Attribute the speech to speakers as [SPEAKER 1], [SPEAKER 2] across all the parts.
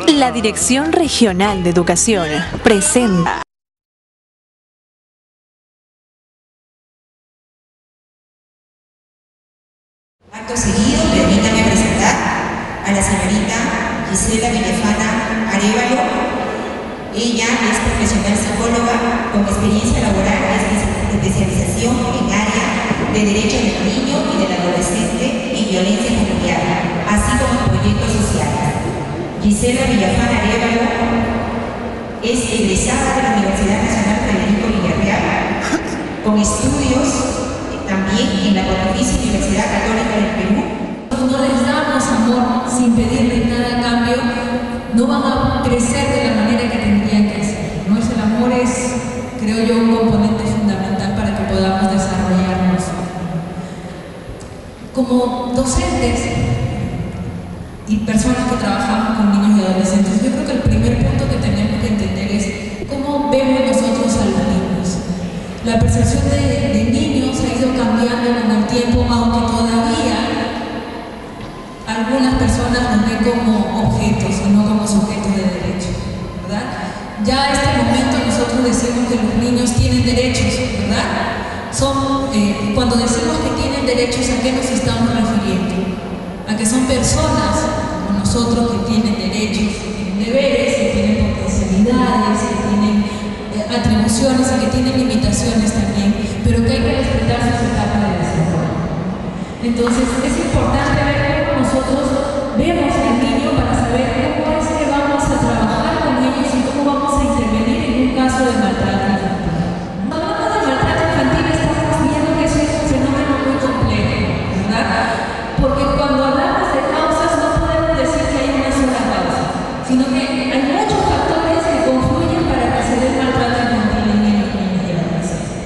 [SPEAKER 1] La Dirección Regional de Educación presenta.
[SPEAKER 2] Acto seguido, permítame presentar a la señorita Gisela Villafana Arévalo. Ella es profesional psicóloga con experiencia laboral y especialización en área de derechos del niño y del adolescente y violencia familiar, así como en proyectos sociales. Gisela Villafana Arévalo es egresada de la Universidad Nacional Federico Villarreal, con estudios también en la Pontificia Universidad Católica del Perú.
[SPEAKER 3] Cuando no les damos amor sin pedirles nada a cambio, no van a crecer de la manera que tendrían que hacer, ¿no? El amor es, creo yo, un componente fundamental para que podamos desarrollarnos. Como docentes y personas que trabajamos con niños y adolescentes, yo creo que el primer punto que tenemos que entender es cómo vemos nosotros a los niños. La percepción de niños ha ido cambiando con el tiempo, aunque todavía algunas personas nos ven como objetos y no como sujetos de derecho, ¿verdad? Ya a este momento nosotros decimos que los niños tienen derechos, ¿verdad? Cuando decimos que tienen derechos, ¿a qué nos estamos refiriendo? A que son personas como nosotros que tienen derechos, que tienen deberes, que tienen potencialidades, que tienen atribuciones y que tienen limitaciones también, pero que hay que respetar sus etapas de desarrollo. Entonces es importante ver cómo nosotros vemos al niño para saber cómo es que vamos a trabajar con ellos y cómo vamos a intervenir en un caso de maltrato infantil. Hablando de maltrato infantil, estamos viendo que eso es un fenómeno muy complejo, ¿verdad? Porque cuando hablamos de causas no podemos decir que hay una sola causa, sino que hay muchos factores que confluyen para que se dé el maltrato infantil en niños y adolescentes.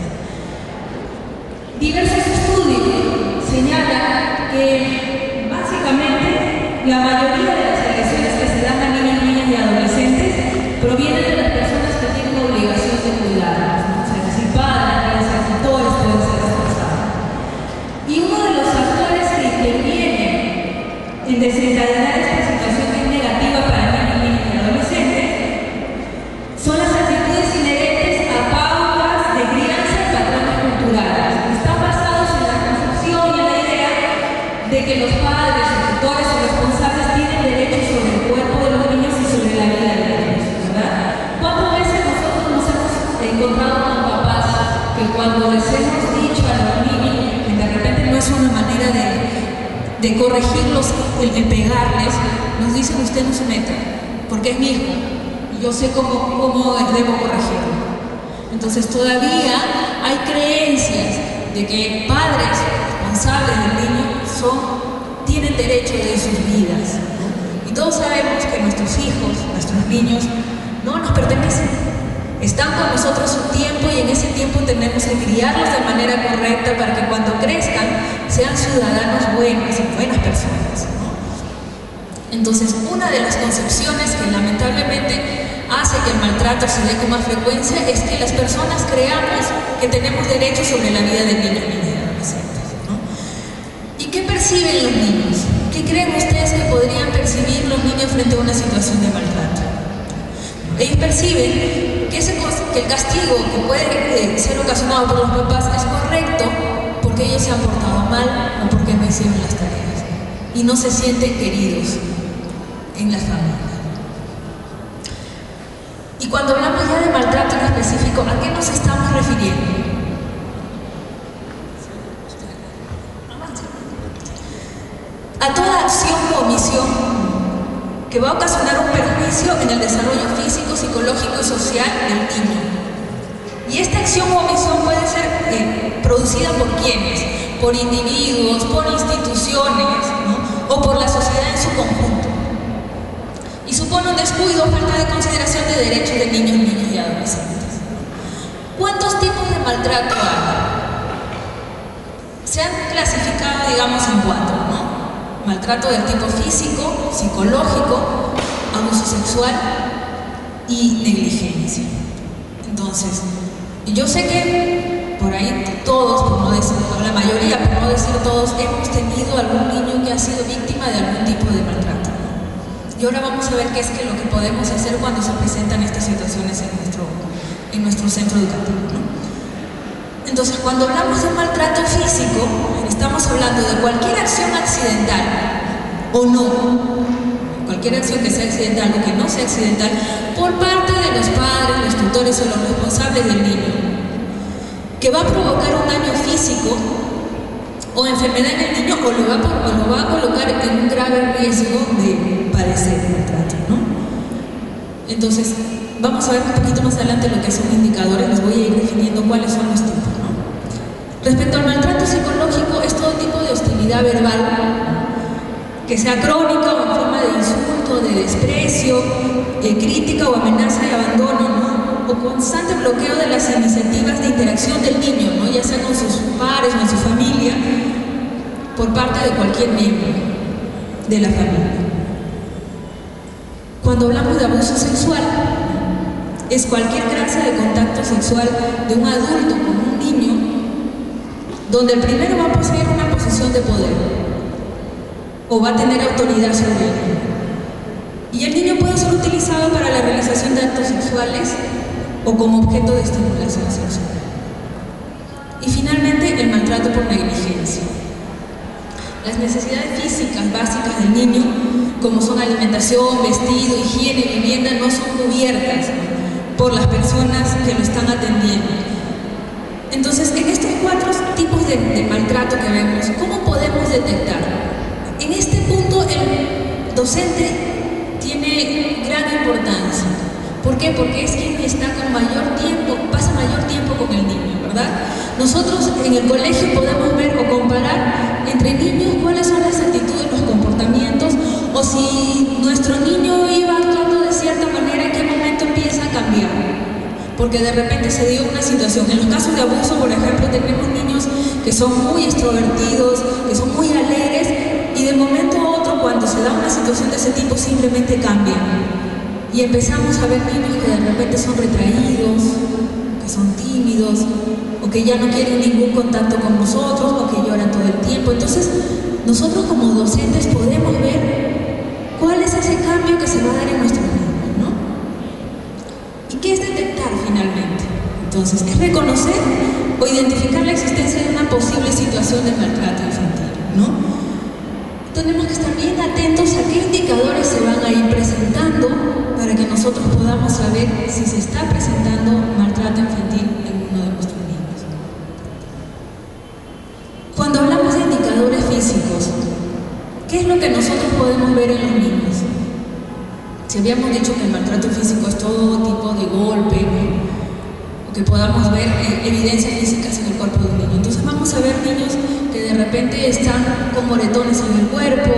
[SPEAKER 3] Diversos estudios señalan que básicamente la mayoría de las agresiones que se dan a niños, niñas y adolescentes provienen de las personas que tienen obligación de cuidarlos, ¿no? O sea, que si padres, pueden ser tutores, pueden ser responsables. Y uno de los factores que intervienen en desencadenar esta situación que es negativa para niños, niñas y adolescentes son las actitudes inherentes a pautas de crianza y patrones culturales. Están basados en la concepción y en la idea de que los padres, los tutores o responsables tienen derechos sobre el cuerpo de los niños y sobre la vida de los niños, ¿verdad? ¿Cuántas veces nosotros nos hemos encontrado con papás que cuando les hemos dicho a los niños que de repente no es una manera de corregirlos, el pegarles, nos dicen usted no se meta, porque es mi hijo y yo sé cómo debo corregirlo? Entonces todavía hay creencias de que padres responsables del niño tienen derecho de sus vidas, ¿no? Y todos sabemos que nuestros hijos, nuestros niños, no nos pertenecen. Están con nosotros un tiempo y en ese tiempo tenemos que criarlos de manera correcta para que cuando crezcan sean ciudadanos buenos y buenas personas, ¿no? Entonces, una de las concepciones que lamentablemente hace que el maltrato se dé con más frecuencia es que las personas creamos que tenemos derechos sobre la vida de niños, niñas y adolescentes, ¿no? ¿Y qué perciben los niños? ¿Qué creen ustedes que podrían percibir los niños frente a una situación de maltrato? Ellos perciben que el castigo que puede ser ocasionado por los papás es correcto porque ellos se han portado mal o porque no hicieron las tareas y no se sienten queridos en las familias. Y cuando hablamos ya de maltrato en específico, ¿a qué nos estamos refiriendo? A toda acción o omisión que va a ocasionar un perjuicio en el desarrollo físico, psicológico y social del niño. Y esta acción o omisión puede ser producida por quienes, por individuos, por instituciones, ¿no? O por la sociedad en su conjunto. Y supone un descuido o falta de consideración de derechos de niños, niñas y adolescentes. ¿Cuántos tipos de maltrato hay? Se han clasificado, digamos, en 4, ¿no? Maltrato del tipo físico, psicológico, abuso sexual y negligencia. Entonces, yo sé que por ahí todos, por no decir, la mayoría, por no decir todos, hemos tenido algún niño que ha sido víctima de algún tipo de maltrato. Y ahora vamos a ver qué es lo que podemos hacer cuando se presentan estas situaciones en nuestro centro educativo, ¿no? Entonces, cuando hablamos de maltrato físico, estamos hablando de cualquier acción accidental o no, cualquier acción que sea accidental o que no sea accidental, por parte de los padres, los tutores o los responsables del niño, que va a provocar un daño físico o enfermedad en el niño o lo va a colocar en un grave riesgo de padecer maltrato, ¿no? Entonces, vamos a ver un poquito más adelante lo que son indicadores, les voy a ir definiendo cuáles son los tipos, ¿no? Respecto al maltrato psicológico, es todo tipo de hostilidad verbal, que sea crónica o en forma de insulto, de desprecio, crítica o amenaza de abandono, ¿no? O constante bloqueo de las iniciativas de interacción del niño, ¿no? Ya sea con sus pares o en su familia, por parte de cualquier miembro de la familia. Cuando hablamos de abuso sexual, es cualquier clase de contacto sexual de un adulto con un niño, donde el primero va a poseer una posición de poder o va a tener autoridad sobre el niño. Y el niño puede ser utilizado para la realización de actos sexuales o como objeto de estimulación sexual. Y finalmente, el maltrato por negligencia. Las necesidades físicas básicas del niño, como son alimentación, vestido, higiene, vivienda, no son cubiertas por las personas que lo están atendiendo. Entonces, en estos 4 tipos de maltrato que vemos, ¿cómo podemos detectar? En este punto, el docente tiene gran importancia. ¿Por qué? Porque es quien está con mayor tiempo, pasa mayor tiempo con el niño, ¿verdad? Nosotros en el colegio podemos ver o comparar entre niños cuáles son las actitudes, los comportamientos, o si nuestro niño iba actuando de cierta manera, en qué momento empieza a cambiar. Porque de repente se dio una situación. En los casos de abuso, por ejemplo, tenemos niños que son muy extrovertidos, que son muy alegres, y de momento a otro, cuando se da una situación de ese tipo, simplemente cambian. Y empezamos a ver niños que de repente son retraídos, que son tímidos, o que ya no quieren ningún contacto con nosotros, o que lloran todo el tiempo. Entonces, nosotros como docentes podemos ver cuál es ese cambio que se va a dar en nuestros niños, ¿no? ¿Y qué es detectar finalmente? Entonces, es reconocer o identificar la existencia de una posible situación de maltrato infantil, ¿no? Tenemos que estar bien atentos a qué indicadores se van a ir presentando para que nosotros podamos saber si se está presentando maltrato infantil en uno de nuestros niños. Cuando hablamos de indicadores físicos, ¿qué es lo que nosotros podemos ver en los niños? Si habíamos dicho que el maltrato físico es todo tipo de golpe, ¿no? O que podamos ver evidencias físicas en el cuerpo de un niño. Entonces vamos a ver niños que de repente están con moretones en el cuerpo,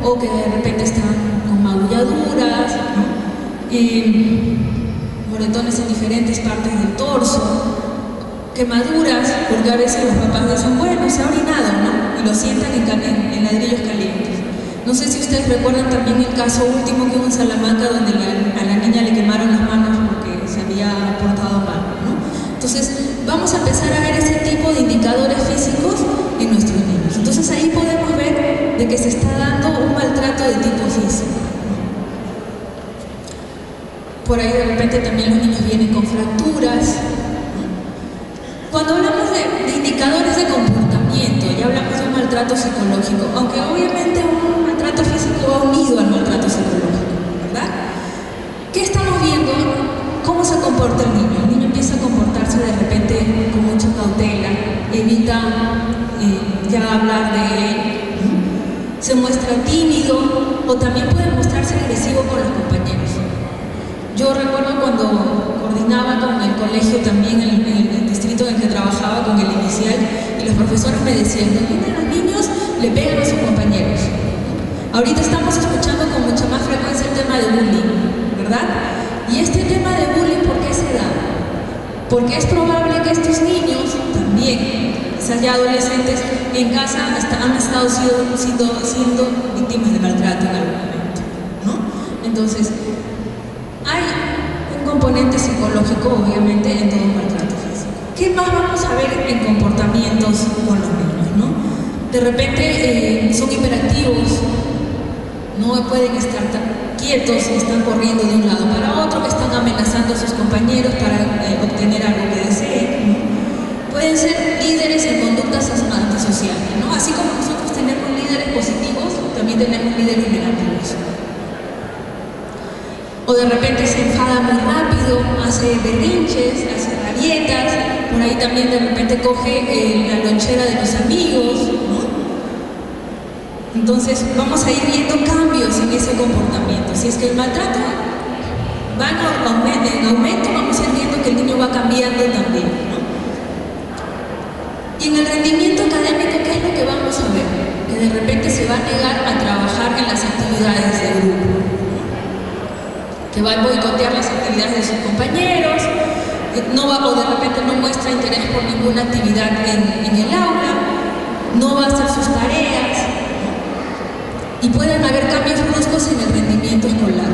[SPEAKER 3] o que de repente están con magulladuras, ¿no? Moretones en diferentes partes del torso, quemaduras, porque a veces los papás dicen, bueno, se ha orinado, ¿no? Y lo sientan en ladrillos calientes. No sé si ustedes recuerdan también el caso último que hubo en Salamanca, donde a la niña le quemaron las manos porque se había portado mal, ¿no? Entonces, vamos a empezar a ver ese tipo de indicadores físicos en nuestros niños. Entonces, ahí podemos ver de que se está dando un maltrato de tipo físico. Por ahí de repente también los niños vienen con fracturas. Cuando hablamos de indicadores de comportamiento, ya hablamos de un maltrato psicológico, aunque obviamente un maltrato físico va unido al maltrato psicológico, ¿verdad? ¿Qué estamos viendo? ¿Cómo se comporta el niño? El niño empieza a comportarse de repente con mucha cautela, evita ya hablar de él, se muestra tímido, o también puede mostrarse agresivo con los compañeros. Yo recuerdo cuando coordinaba con el colegio también en el distrito en el que trabajaba, con el inicial, y los profesores me decían, no, los niños le pegan a sus compañeros. Ahorita estamos escuchando con mucha más frecuencia el tema de bullying, ¿verdad? Y este tema de bullying, ¿por qué se da? Porque es probable que estos niños también, quizás ya adolescentes, en casa han estado siendo víctimas de maltrato en algún momento, ¿no? Entonces, hay un componente psicológico, obviamente, en todo maltrato físico. ¿Qué más vamos a ver en comportamientos con los niños, no? De repente son hiperactivos, no pueden estar tan quietos, están corriendo de un lado para otro, están amenazando a sus compañeros para obtener algo que deseen, ¿no? Pueden ser líderes en conductas antisociales, ¿no? Así como nosotros tenemos líderes positivos, también tenemos líderes negativos. O de repente se enfada muy rápido, hace berrinches, hace rabietas, por ahí también de repente coge la lonchera de los amigos, ¿no? Entonces vamos a ir viendo cambios en ese comportamiento. Si es que el maltrato va en aumento, vamos a ir viendo que el niño va cambiando también, ¿no? Y en el rendimiento académico, ¿qué es lo que vamos a ver? Que de repente se va a negar a trabajar en las actividades de grupo, que va a boicotear las actividades de sus compañeros, o de repente no muestra interés por ninguna actividad en el aula, no va a hacer sus tareas, y pueden haber cambios bruscos en el rendimiento escolar.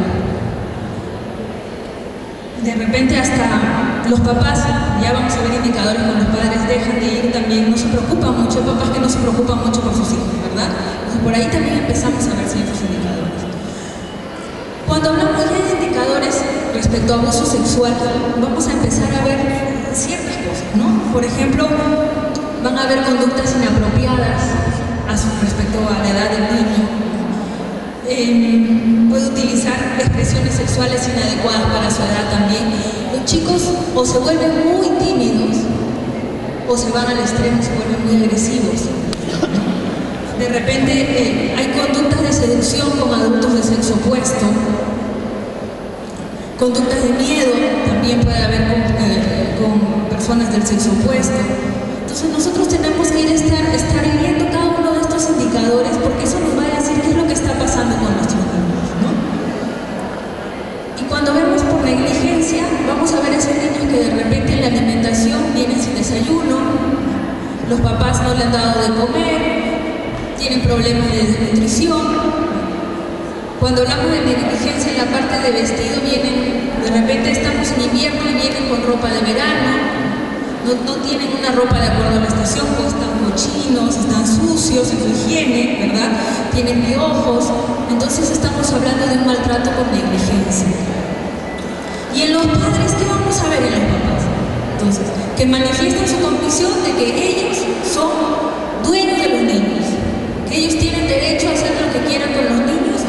[SPEAKER 3] De repente hasta los papás, ya vamos a ver indicadores con los padres, dejan de ir también, no se preocupan mucho, hay papás que no se preocupan mucho por sus hijos, ¿verdad? Entonces por ahí también empezamos a ver ciertos indicadores. Cuando hablamos ya de indicadores respecto a abuso sexual, vamos a empezar a ver ciertas cosas, ¿no? Por ejemplo, van a haber conductas inapropiadas respecto a la edad del niño. Puede utilizar expresiones sexuales inadecuadas para su edad también. Los chicos o se vuelven muy tímidos o se van al extremo, se vuelven muy agresivos. De repente hay conductas de seducción con adultos de sexo opuesto, conductas de miedo también puede haber con personas del sexo opuesto. Entonces nosotros tenemos que estar viendo cada uno de estos indicadores, porque eso nos va a decir qué es lo que está pasando con nuestros niños, ¿no? Y cuando vemos por negligencia, vamos a ver a esos niños que de repente en la alimentación vienen sin desayuno, los papás no le han dado de comer, tienen problemas de desnutrición. Cuando hablamos de negligencia en la parte de vestido, de repente estamos en invierno y vienen con ropa de verano, no tienen una ropa de acuerdo a la estación, pues están cochinos, están sucios en su higiene, ¿verdad? Tienen piojos, entonces estamos hablando de un maltrato por negligencia. Y en los padres, ¿qué vamos a ver en los papás? Entonces, que manifiestan su convicción de que ellos son dueños de los niños, que ellos tienen derecho a hacer lo que quieran con los niños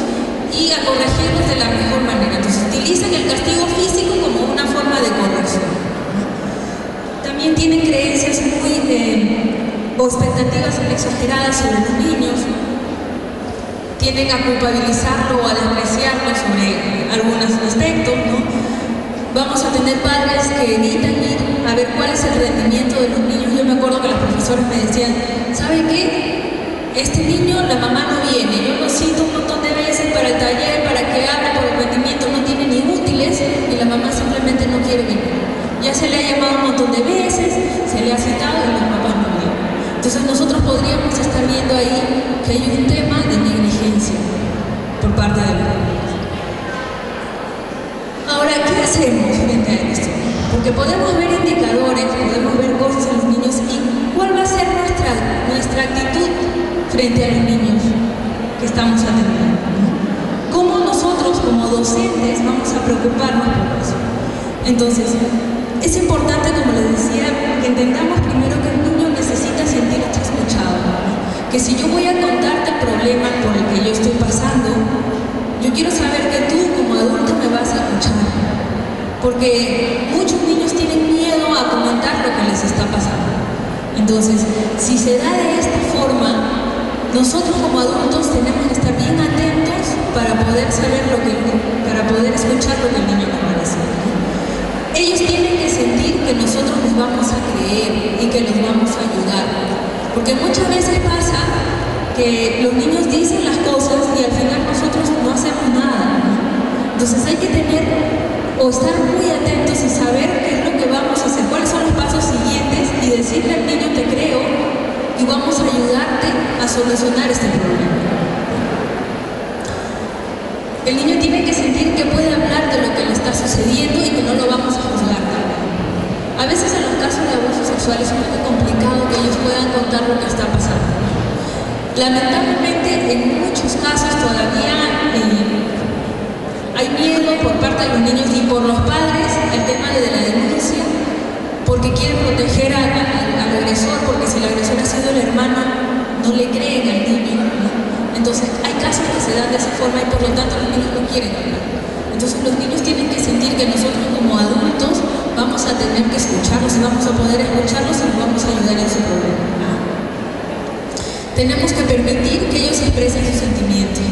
[SPEAKER 3] y a corregirlos de la mejor manera. Entonces utilizan el castigo físico como una forma de corrección. También tienen creencias o expectativas exageradas sobre los niños, tienden a culpabilizarlo o a despreciarlo sobre algunos aspectos, ¿no? Vamos a tener padres que evitan ir a ver cuál es el rendimiento de los niños. Yo me acuerdo que los profesores me decían, ¿sabe qué? Este niño, la mamá no viene, yo lo cito un montón de veces para el taller, para que hable por el rendimiento, no tiene ni útiles y la mamá simplemente no quiere venir. Ya se le ha llamado un montón de veces, se le ha citado y los papás no vienen. Entonces nosotros podríamos estar viendo ahí que hay un tema de negligencia por parte de los niños. Ahora, ¿qué hacemos frente a esto? Porque podemos ver indicadores, podemos ver cosas en los niños y ¿cuál va a ser nuestra actitud frente a los niños que estamos atendiendo? ¿Cómo nosotros como docentes vamos a preocuparnos por eso? Entonces, es importante, como les decía, que entendamos primero que el niño necesita sentirse escuchado, que si yo voy a contarte el problema por el que yo estoy pasando, yo quiero saber que tú como adulto me vas a escuchar, porque muchos niños tienen miedo a comentar lo que les está pasando. Entonces, si se da de esta forma, nosotros como adultos tenemos que estar bien atentos para poder saber para poder escuchar lo que el niño nos va a decir. Ellos tienen que sentir que nosotros les vamos a creer y que los vamos a ayudar, porque muchas veces pasa que los niños dicen las cosas y al final nosotros no hacemos nada, ¿no? Entonces hay que estar muy atentos y saber qué es lo que vamos a hacer, cuáles son los pasos siguientes y decirle al niño te creo y vamos a ayudarte a solucionar este problema. El niño tiene que sentir que puede hablar de lo que le está sucediendo y que no lo vamos a juzgar. A veces en los casos de abuso sexual es un poco complicado que ellos puedan contar lo que está pasando. Lamentablemente en muchos casos todavía miedo por parte de los niños y por los padres el tema de la denuncia, porque quieren proteger al agresor, porque si el agresor ha sido el hermano, no le creen al niño, ¿no? Entonces hay casos que se dan de esa forma y por lo tanto los niños no quieren hablar. Entonces los niños tienen que sentir que nosotros como adultos vamos a tener que escucharlos y vamos a poder escucharlos y nos vamos a ayudar en su problema. Tenemos que permitir que ellos expresen sus sentimientos.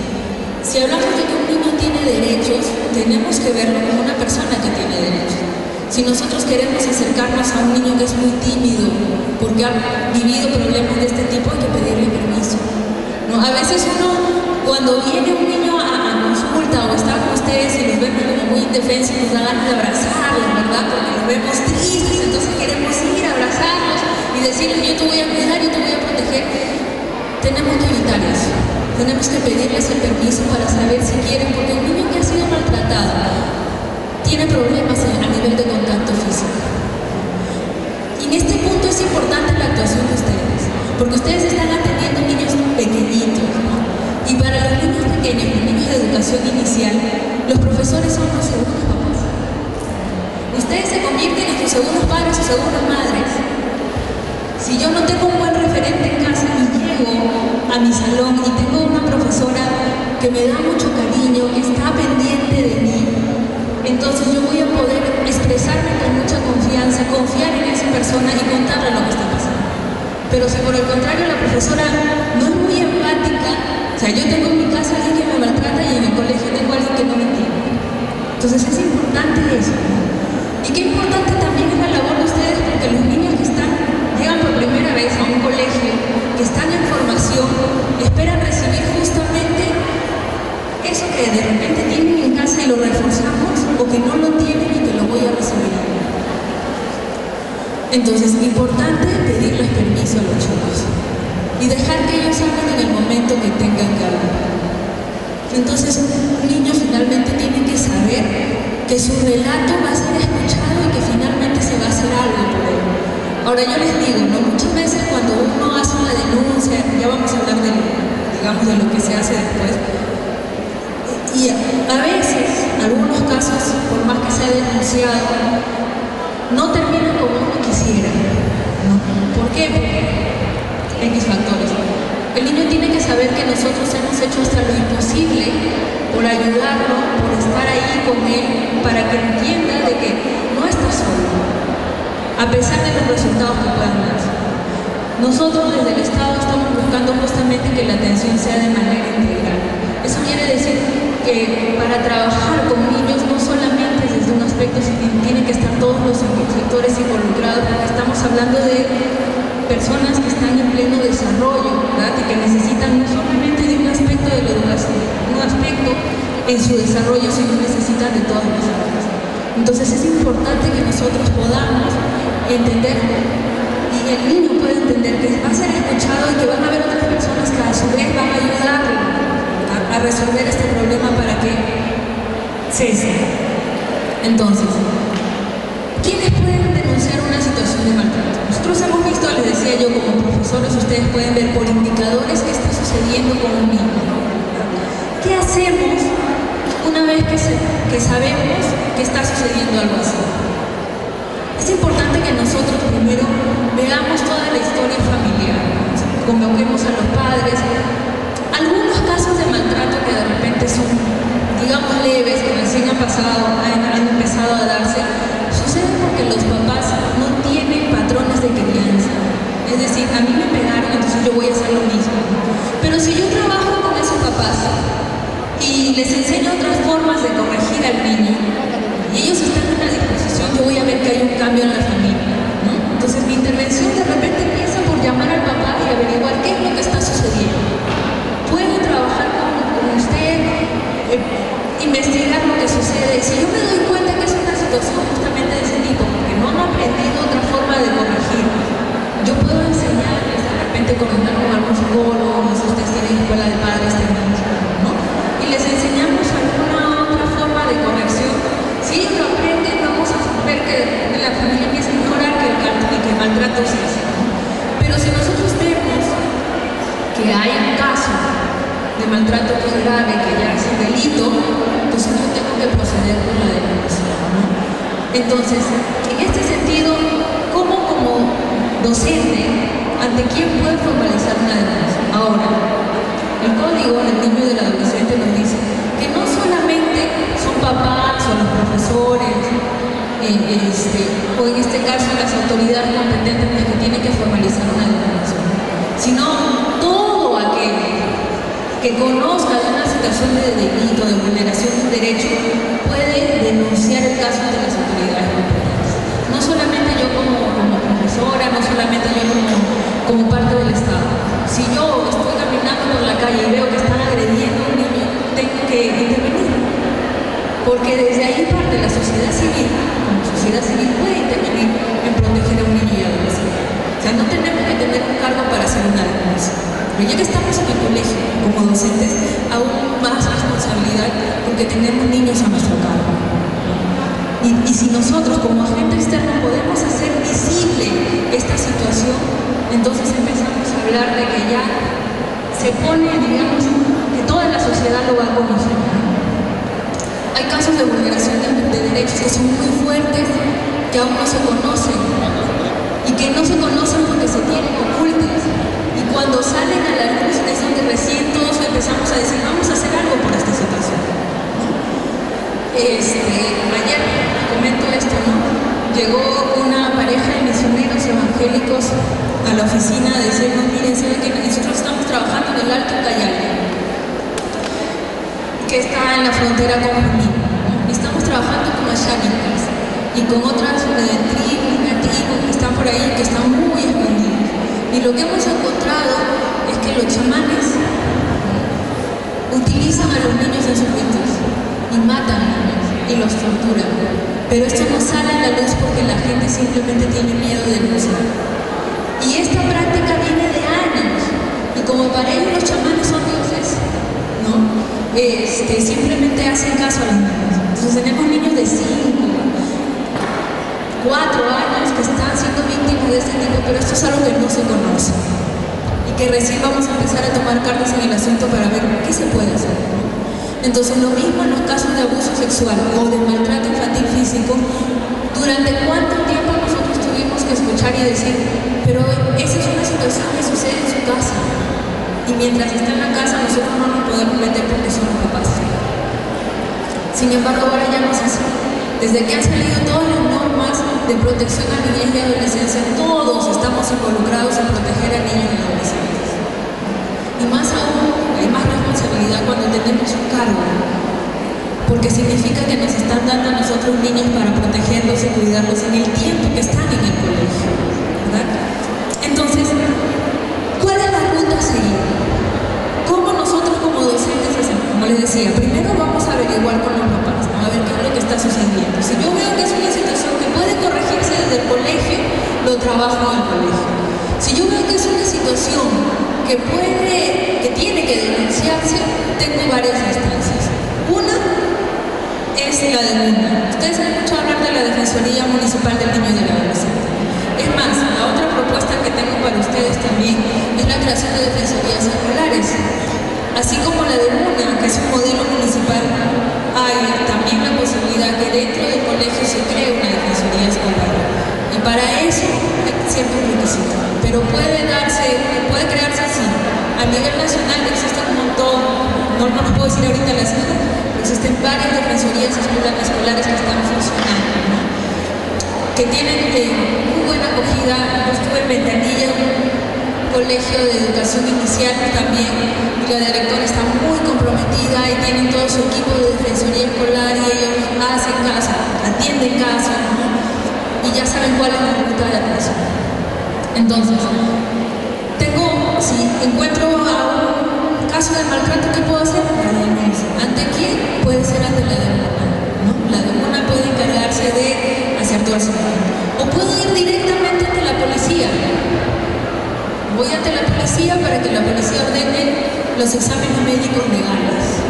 [SPEAKER 3] Si hablamos de que un niño tiene derechos, tenemos que verlo como una persona que tiene derechos. Si nosotros queremos acercarnos a un niño que es muy tímido porque ha vivido problemas de este tipo, hay que pedirle permiso, ¿no? A veces uno, cuando viene un niño a consulta o está con ustedes y los vemos como muy indefensos, nos da ganas de abrazarlos, ¿verdad? Porque los vemos tristes, entonces queremos ir a abrazarlos y decirles, yo te voy a cuidar, yo te voy a proteger. Tenemos que evitar eso. Tenemos que pedirles el permiso para saber si quieren, porque el niño que ha sido maltratado tiene problemas a nivel de contacto físico. Y en este punto es importante la actuación de ustedes, porque ustedes están atendiendo niños pequeñitos, ¿no? Y para los niños pequeños, los niños de educación inicial, los profesores son los segundos papás. Ustedes se convierten en sus segundos padres o segundas madres. Si yo no tengo un buen referente en casa y llego a mi salón y tengo una profesora que me da mucho cariño, que está pendiente de mí, entonces yo voy a poder expresarme con mucha confianza, confiar en esa persona y contarle lo que está pasando. Pero si por el contrario la profesora no es muy empática, o sea, yo tengo en mi casa a alguien que me maltrata y en el colegio tengo a alguien que no me entiende. Entonces es importante eso, ¿no? Y qué importante también es la labor de ustedes, porque los niños que llegan por primera vez a un colegio, que están en formación, esperan recibir justamente eso que de repente tienen en casa y lo reforzamos, o que no lo tienen y que lo voy a recibir. Entonces, es importante pedirles permiso a los chicos y dejar que ellos hablen en el momento que tengan que hablar. Entonces, un niño finalmente tiene que saber que su relato va a ser escuchado y que finalmente se va a hacer algo por él. Ahora yo les digo, ¿no? Muchas veces cuando uno hace una denuncia, ya vamos a hablar de lo que se hace después, y a veces, algunos casos, por más que se ha denunciado, no terminan como uno quisiera, ¿no? ¿Por qué? Porque X factores. El niño tiene que saber que nosotros hemos hecho hasta lo imposible por ayudarlo, por estar ahí con él, para que entienda de que no está solo, a pesar de los resultados que puedan dar. Nosotros desde el Estado estamos buscando justamente que la atención sea de manera integral. Eso quiere decir que para trabajar con niños no solamente desde un aspecto, sino tienen que estar todos los sectores involucrados, porque estamos hablando de personas que están en pleno desarrollo, ¿verdad? Y que necesitan no solamente de un aspecto de la educación, un aspecto en su desarrollo, sino necesitan de todas las áreas. Entonces es importante que nosotros podamos entender y el niño pueda entender que va a ser escuchado y que van a haber otras personas que a su vez van a ayudarlo a resolver este problema para que cese. Entonces, ¿quiénes pueden denunciar una situación de maltrato? Nosotros hemos visto, les decía yo, como profesores, ustedes pueden ver por indicadores qué está sucediendo con un niño. ¿Qué hacemos una vez que sabemos que está sucediendo algo así? Es importante que nosotros primero veamos toda la historia familiar, convoquemos a los padres. Algunos casos de maltrato que de repente son, digamos, leves, que recién han empezado a darse, sucede porque los papás no tienen patrones de crianza. Es decir, a mí me pegaron, entonces yo voy a hacer lo mismo. Pero si yo trabajo con esos papás y les enseño otras formas de corregir al niño, y ellos están en una disposición, yo voy a ver que hay un cambio en la familia, ¿no? Entonces mi intervención de repente empieza por llamar al papá y averiguar qué es lo que está sucediendo. Puedo trabajar con usted, investigar lo que sucede. Si yo me doy cuenta que es una situación justamente de ese tipo, porque no han aprendido otra forma de corregir, yo puedo enseñarles de repente conectar con algún psicólogo, si ustedes tienen escuela de padres, ¿no? Y les enseñamos alguna otra forma de corrección Entonces, en este sentido, ¿cómo como docente, ante quién puede formalizar una denuncia? Ahora, el código del niño y del adolescente nos dice que no solamente son papás o los profesores, o en este caso las autoridades competentes las que tienen que formalizar una denuncia, sino todo aquel que conozca de una situación de delito, de vulneración de un derecho, puede denunciar el caso ante las autoridades competentes. No solamente yo como profesora, no solamente yo como parte del Estado. Si yo estoy caminando por la calle y veo que están agrediendo a un niño, tengo que intervenir. Porque desde ahí parte la sociedad civil, como sociedad civil puede intervenir en proteger a un niño y adolescente. O sea, no tenemos que tener un cargo para hacer una denuncia. Pero ya que estamos en el colegio, como docentes, aún más responsabilidad porque tenemos niños a nuestro cargo. Y si nosotros como agente externo podemos hacer visible esta situación, entonces empezamos a hablar de que ya se pone, digamos, que toda la sociedad lo va a conocer. Hay casos de vulneración de derechos que son muy fuertes, que aún no se conocen, y que no se conocen porque se tienen ocultas. Y cuando salen a la luz es donde recién todos empezamos a decir, vamos a hacer algo por esta situación. Ayer comento esto, ¿no? Llegó una pareja de misioneros evangélicos a la oficina a decirnos, miren, ¿saben que nosotros estamos trabajando en el Alto Ucayali, que está en la frontera con Junín, ¿no? Estamos trabajando con Ashánicas y con otras tribus nativos que están por ahí, que están muy escondidos. Y lo que hemos encontrado es que los chamanes utilizan a los niños en sus ritos y matan a los niños y los torturan. Pero esto no sale a la luz porque la gente simplemente tiene miedo de denunciar. Y esta práctica viene de años. Y como para ellos los chamanes son dioses, ¿no? Simplemente hacen caso a los niños. Entonces tenemos niños de 5, 4 años que están siendo víctimas de este tipo, pero esto es algo que no se conoce. Y que recién vamos a empezar a tomar cartas en el asunto para ver qué se puede hacer, ¿no? Entonces, lo mismo en los casos de abuso sexual o de maltrato infantil físico, ¿durante cuánto tiempo nosotros tuvimos que escuchar y decir, pero esa es una situación que sucede en su casa? Y mientras está en la casa, nosotros no nos podemos meter porque somos papás. Sin embargo, ahora ya no es así. Desde que han salido todas las normas de protección a niñez y adolescencia, todos estamos involucrados en proteger a niños y adolescentes. Y más aún, hay más responsabilidad cuando tenemos un cargo, porque significa que nos están dando a nosotros niños para protegerlos y cuidarlos en el tiempo que están en el colegio, ¿verdad? Entonces, ¿cuál es la ruta a seguir? ¿Cómo nosotros como docentes hacemos? Como les decía, primero vamos a averiguar con los papás, ¿no? A ver qué es lo que está sucediendo. Si yo veo que es una situación que puede corregirse desde el colegio, lo trabajo en el colegio. Si yo veo que es una situación que tiene que denunciarse, tengo varias instancias. Una es la denuncia. Ustedes han escuchado hablar de la Defensoría Municipal del Niño y del Adolescente. Es más, la otra propuesta que tengo para ustedes también es la creación de defensorías escolares. Así como la de UNA, que es un modelo municipal, hay también la posibilidad que dentro del colegio se cree una defensoría escolar. Y para eso hay ciertos requisitos. Pero puede crearse así. A nivel nacional existe un montón, no les puedo decir ahorita la cifra, pero existen varias defensorías escolares que están funcionando, ¿no? Que tienen muy buena acogida. Yo estuve en Ventanilla, un colegio de educación inicial también, y la directora está muy comprometida y tienen todo su equipo de defensoría escolar y ellos hacen caso, atienden casos, ¿no? Y ya saben cuál es la ruta de atención. Entonces, si encuentro a un caso de maltrato, ¿qué puedo hacer? La denuncia. ¿Ante quién? Puede ser ante la DEMUNA, ¿no? La DEMUNA puede encargarse de hacer todo el seguimiento. O puedo ir directamente ante la policía. Voy ante la policía para que la policía ordene los exámenes médicos legales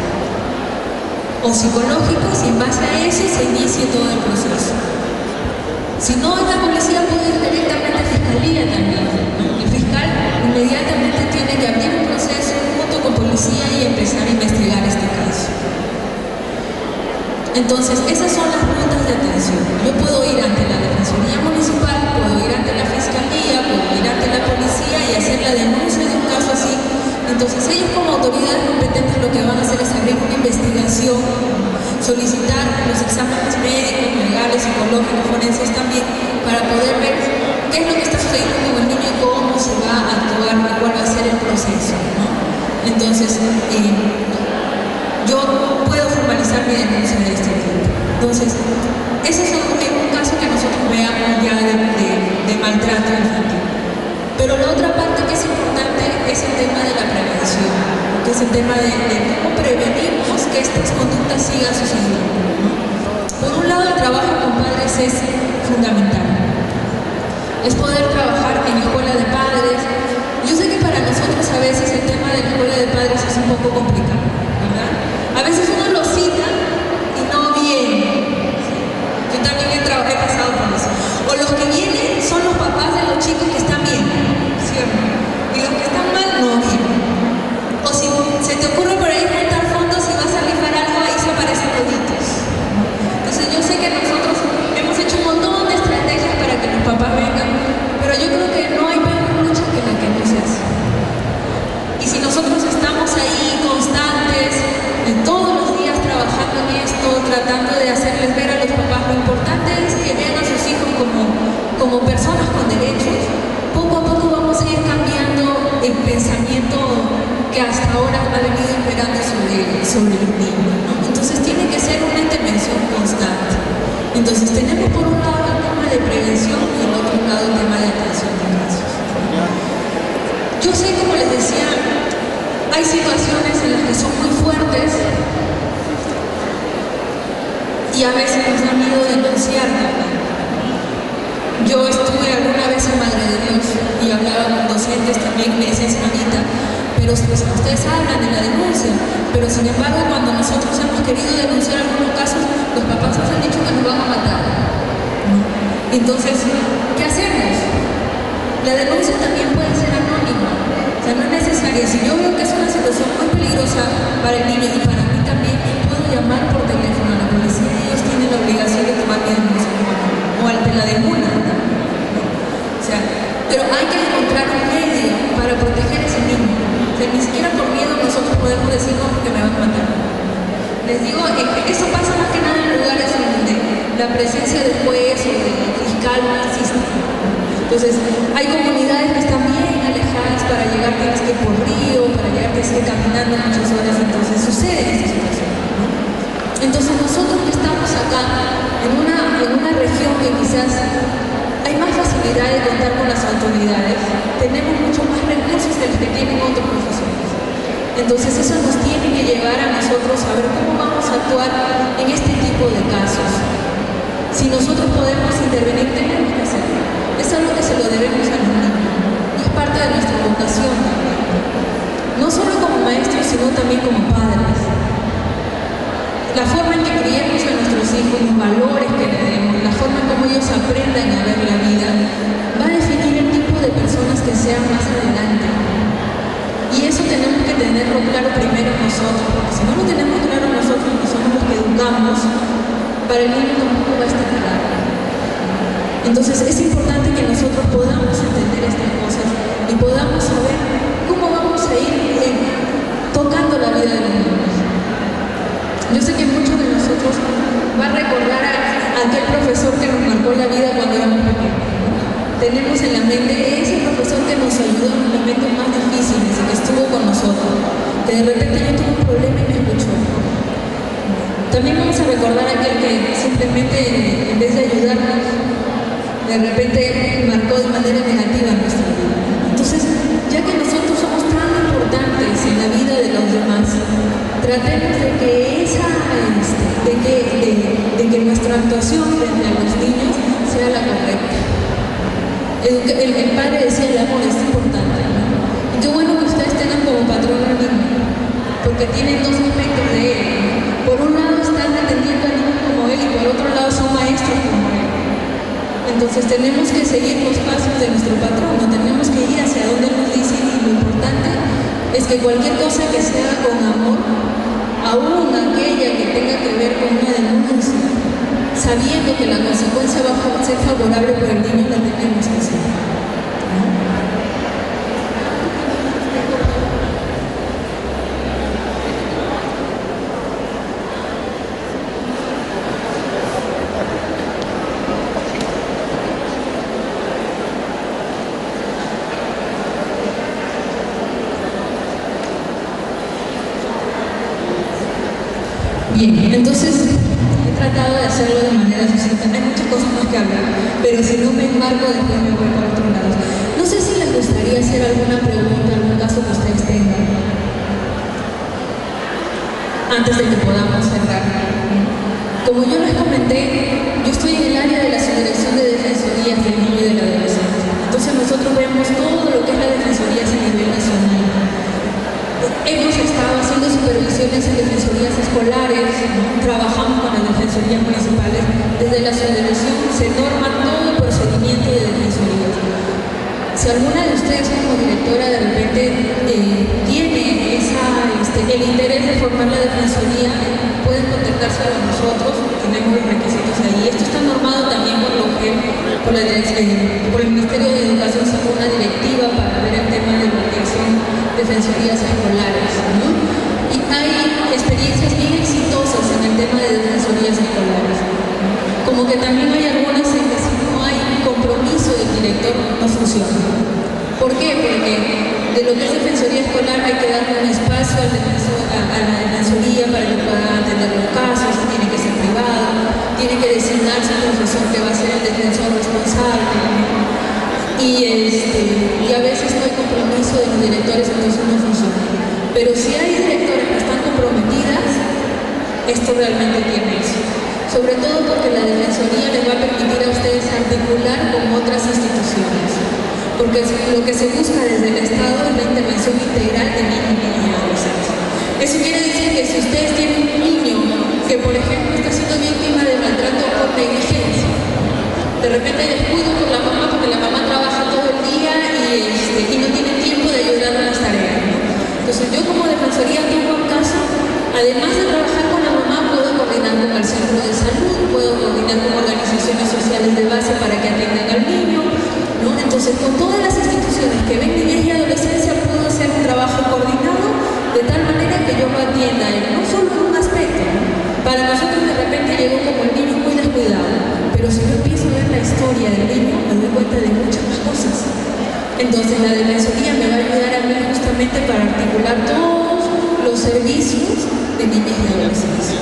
[SPEAKER 3] o psicológicos, y en base a eso se inicie todo el proceso. Si no, la policía puede ir directamente a fiscalía también, ¿no? El fiscal inmediatamente tiene que abrir un proceso junto con policía y empezar a investigar este caso. Entonces, esas son las rutas de atención. Yo puedo ir ante la Defensoría Municipal, puedo ir ante la Fiscalía, puedo ir ante la Policía y hacer la denuncia de un caso así. Entonces, ellos como autoridades competentes lo que van a hacer es abrir una investigación, solicitar los exámenes médicos, legales, psicológicos, forenses también, para poder ver qué es lo que está sucediendo con el niño y cómo se va a actuar y cuál va a ser el proceso, ¿no? Entonces, yo puedo formalizar mi denuncia de este tipo. Entonces, ese es un caso que nosotros veamos ya de maltrato infantil. Pero la otra parte que es importante es el tema de la prevención, que es el tema de cómo prevenimos que estas conductas sigan sucediendo, ¿no? Por un lado, el trabajo con padres es fundamental. Es poder trabajar en escuela de padres. Yo sé que para nosotros a veces el tema de la escuela de padres es un poco complicado, ¿verdad? A veces uno lo cita y no viene. Yo también he pasado por eso. O los que vienen son los papás de los chicos que están bien, ¿cierto? Y los que están mal no vienen. O si se te ocurre por ahí juntar fondos y vas a rifar algo, ahí se aparecen toditos. Entonces yo sé que nosotros hemos hecho un montón de estrategias para que los papás vengan, pero yo creo que no hay peor lucha que la que no se hace. Y si nosotros estamos ahí constantes, todos los días trabajando en esto, tratando de hacerles ver a los papás, lo importante es que vean a sus hijos como personas con derechos, poco a poco vamos a ir cambiando el pensamiento que hasta ahora ha venido imperando sobre los niños, ¿no? Entonces tiene que ser una intervención constante. Entonces tenemos por un lado el tema de prevención y por otro lado el tema de atención de casos. Yo sé, como les decía, hay situaciones en las que son muy fuertes y a veces nos da miedo denunciar también. Yo estuve alguna vez en Madre de Dios y hablaba con docentes también, me decían, señorita, pero ustedes hablan de la denuncia, pero sin embargo cuando nosotros hemos querido denunciar algunos casos, los papás nos han dicho que nos van a matar. Entonces, ¿qué hacemos? La denuncia también puede ser anónima, o sea, no es necesaria. Si yo veo que es una situación muy peligrosa para el niño y para mí también, puedo llamar por teléfono a la policía y ellos tienen la obligación de tomar mi denuncia o ante la de una, ¿no? O sea, pero hay que encontrar un medio para proteger a ese niño. O sea, ni siquiera por miedo nosotros podemos decir no porque me van a matar. Les digo, eso pasa más que nada en lugares donde la presencia del juez o del fiscal no existe. Entonces, hay comunidades que están bien alejadas, para llegar tienes que ir por río, para llegar tienes que ir caminando muchas horas, entonces sucede esta situación, ¿no? Entonces nosotros que estamos acá, en una región que quizás hay más facilidad de contar con las autoridades, tenemos mucho más recursos que los que tienen otros profesores. Entonces eso nos tiene que llevar a nosotros a ver cómo vamos a actuar en este tipo de casos. Si nosotros podemos intervenir, tenemos que hacerlo. Es algo que se lo debemos a los niños. Es parte de nuestra vocación también. No solo como maestros, sino también como padres. La forma en que criemos a nuestros hijos, los valores que le demos, la forma en cómo ellos aprendan a ver la vida, va a definir el tipo de personas que sean más adelante. Y eso tenemos que tenerlo claro primero nosotros, porque si no lo tenemos claro nosotros, que somos los que educamos, para el niño tampoco va a estar claro. Entonces es importante que nosotros podamos entender estas cosas y podamos saber cómo vamos a ir tocando la vida de los niños. Yo sé que muchos de nosotros va a recordar a aquel profesor que nos marcó la vida cuando éramos pequeños. Tenemos en la mente ese profesor que nos ayudó en los momentos más difíciles y que estuvo con nosotros, que de repente yo tuve un problema y me escuchó. También vamos a recordar a aquel que simplemente, en vez de ayudarnos, de repente marcó de manera negativa nuestra vida. Entonces, ya que nosotros somos tan importantes en la vida de los demás, tratemos de que nuestra actuación frente a los niños sea la correcta. El padre decía, el amor es importante, ¿no? Y qué bueno que ustedes tengan como patrón al niño, porque tienen dos aspectos de él. Por un lado están atendiendo a niños como él y por otro lado son maestros como él. Entonces tenemos que seguir los pasos de nuestro patrón, no tenemos que ir hacia donde nos dice, y lo importante es que cualquier cosa que se haga con amor, aún aquella que tenga que ver con una denuncia, Bien, entonces he tratado de hacerlo de manera sucinta. Hay muchas cosas más que hablar, pero si no me embarco después me voy para otro lado. No sé si les gustaría hacer alguna pregunta, algún caso que ustedes tengan, antes de que podamos cerrar. Como yo les comenté, yo estoy en el área de la subdirección de defensorías del niño y del adolescente. Entonces nosotros vemos todo lo que es la defensoría a nivel nacional. Hemos estado haciendo supervisiones en defensorías escolares, trabajamos con las defensorías municipales. Desde la subdirección se norma todo el procedimiento de defensorías. Si alguna de ustedes como directora de repente tiene el interés de formar la defensoría, pueden contactarse con nosotros, tenemos los requisitos ahí. Esto está normado también por el Ministerio de Educación, sacó una directiva para ver el tema de lo que son defensorías escolares, ¿no? Y hay experiencias bien exitosas en el tema de defensorías escolares. Como que también hay algunas en que si no hay compromiso del director no funciona. ¿Por qué? Porque de lo que es defensoría escolar hay que darle un espacio a la defensoría para que pueda atender los casos, tiene que ser privado, tiene que designarse un profesor que va a ser el defensor responsable. Y a veces no hay compromiso de los directores, entonces no funciona. Pero si hay directores que están comprometidas, esto realmente tiene éxito. Sobre todo porque la defensoría les va a permitir a ustedes articular con otras instituciones. Porque lo que se busca desde el Estado es la intervención integral de niños, niñas y adolescentes. Eso quiere decir que si ustedes tienen un niño que, por ejemplo, está siendo víctima de maltrato por negligencia, de repente descuido por la mamá porque la mamá trabaja todo el día y no tiene tiempo de ayudar en las tareas, ¿no? Entonces yo como defensoría tengo un caso, además de trabajar con la mamá, puedo coordinar con el centro de salud, puedo coordinar con organizaciones sociales de base para que atiendan al niño, ¿no? Entonces con todas las instituciones que ven niñez y adolescencia puedo hacer un trabajo coordinado de tal manera que yo lo atienda no solo en un aspecto, ¿no? Para nosotros de repente llegó como el niño muy descuidado, pero si yo empiezo a ver la historia del niño me doy cuenta de muchas más cosas. Entonces la defensoría me va a ayudar a mí justamente para articular todos los servicios de niñez y adolescencia.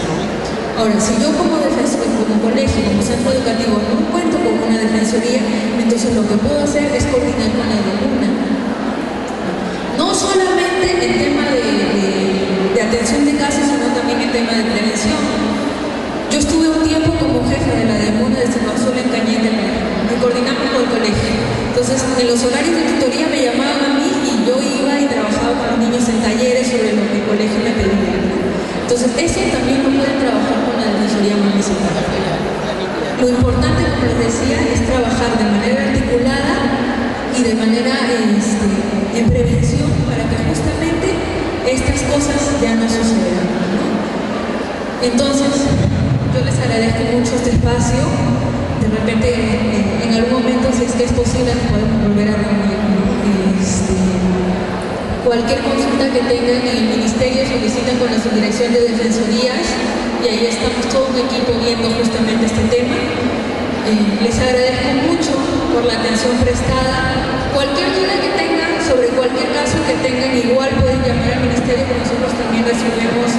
[SPEAKER 3] Ahora, si yo como colegio, como centro educativo no cuento con una defensoría, entonces lo que puedo hacer es coordinar con la comuna. No solamente en tema de atención de casos, sino también en tema de prevención. Yo estuve un tiempo como jefa de la DEMUNA de San Marcelo en Cañete, y coordinamos con el colegio. Entonces, en los horarios de tutoría me llamaban a mí y yo iba y trabajaba con los niños en talleres sobre lo que el colegio me pedía. Entonces, eso también lo pueden trabajar con la defensoría municipal. Lo importante, como les decía, es trabajar de manera articulada y de manera en prevención para que justamente estas cosas ya no sucedan, ¿no? Entonces, yo les agradezco mucho este espacio. De repente, en algún momento, si es que es posible, nos podemos volver a reunir. Cualquier consulta que tengan en el ministerio, solicitan con la subdirección de defensorías y ahí estamos todo un equipo viendo justamente este tema. Les agradezco mucho por la atención prestada. Cualquier duda que tengan sobre cualquier caso que tengan, igual pueden llamar al ministerio, que nosotros también resolvemos.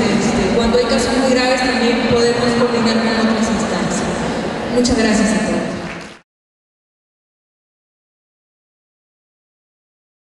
[SPEAKER 3] Cuando hay casos muy graves también podemos coordinar con otras instancias. Muchas gracias a todos.